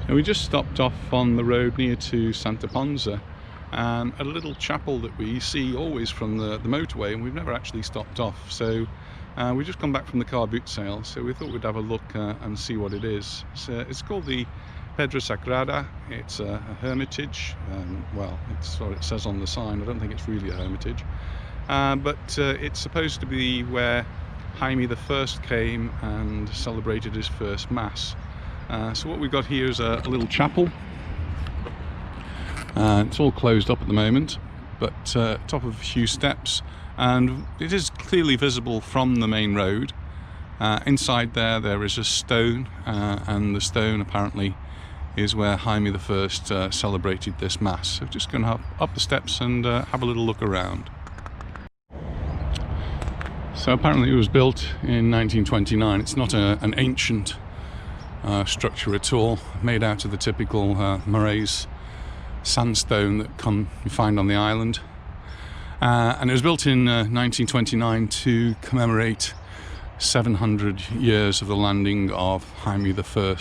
So we just stopped off on the road near to Santa Ponsa, and a little chapel that we see always from the motorway, and we've never actually stopped off. So we've just come back from the car boot sale, so we thought we'd have a look and see what it is. So it's called the Pedra Sagrada. It's a hermitage. Well, it's what it says on the sign. I don't think it's really a hermitage, but it's supposed to be where Jaime I came and celebrated his first mass. So what we've got here is a little chapel. It's all closed up at the moment, but top of a few steps, and it is clearly visible from the main road. Inside there is a stone, and the stone apparently is where Jaime I celebrated this mass. So just going up the steps and have a little look around. So apparently it was built in 1929. It's not an ancient structure at all, made out of the typical moraise sandstone that you find on the island. And it was built in 1929 to commemorate 700 years of the landing of Jaime I.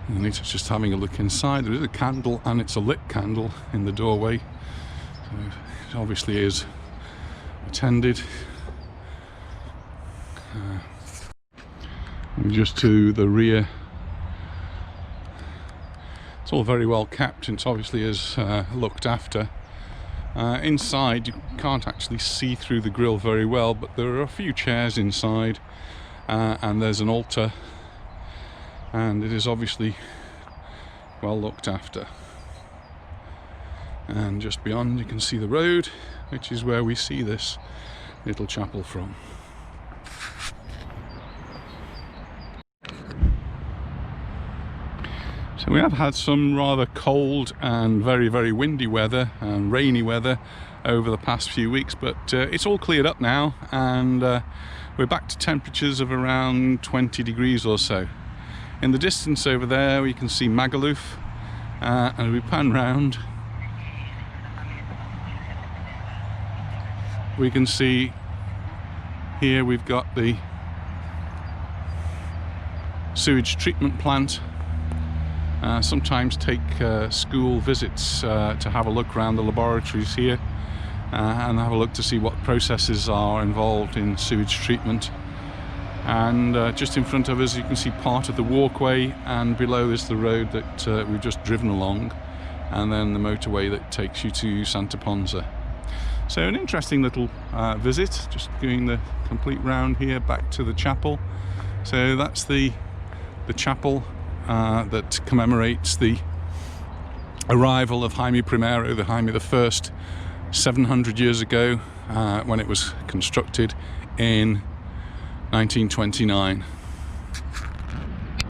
And it's just having a look inside. There is a candle, and it's a lit candle in the doorway. So it obviously is attended. Just to the rear, it's all very well kept, and it obviously is looked after. Inside you can't actually see through the grille very well, but there are a few chairs inside, and there's an altar, and it is obviously well looked after. And just beyond you can see the road, which is where we see this little chapel from. So we have had some rather cold and very, very windy weather and rainy weather over the past few weeks, but it's all cleared up now, and we're back to temperatures of around 20 degrees or so. In the distance over there we can see Magaluf, and as we pan round we can see here we've got the sewage treatment plant. Sometimes take school visits to have a look around the laboratories here and have a look to see what processes are involved in sewage treatment. And just in front of us you can see part of the walkway, and below is the road that we've just driven along, and then the motorway that takes you to Santa Ponsa. So an interesting little visit, just doing the complete round here back to the chapel. So that's the chapel that commemorates the arrival of Jaime I, the Jaime I, 700 years ago, when it was constructed in 1929.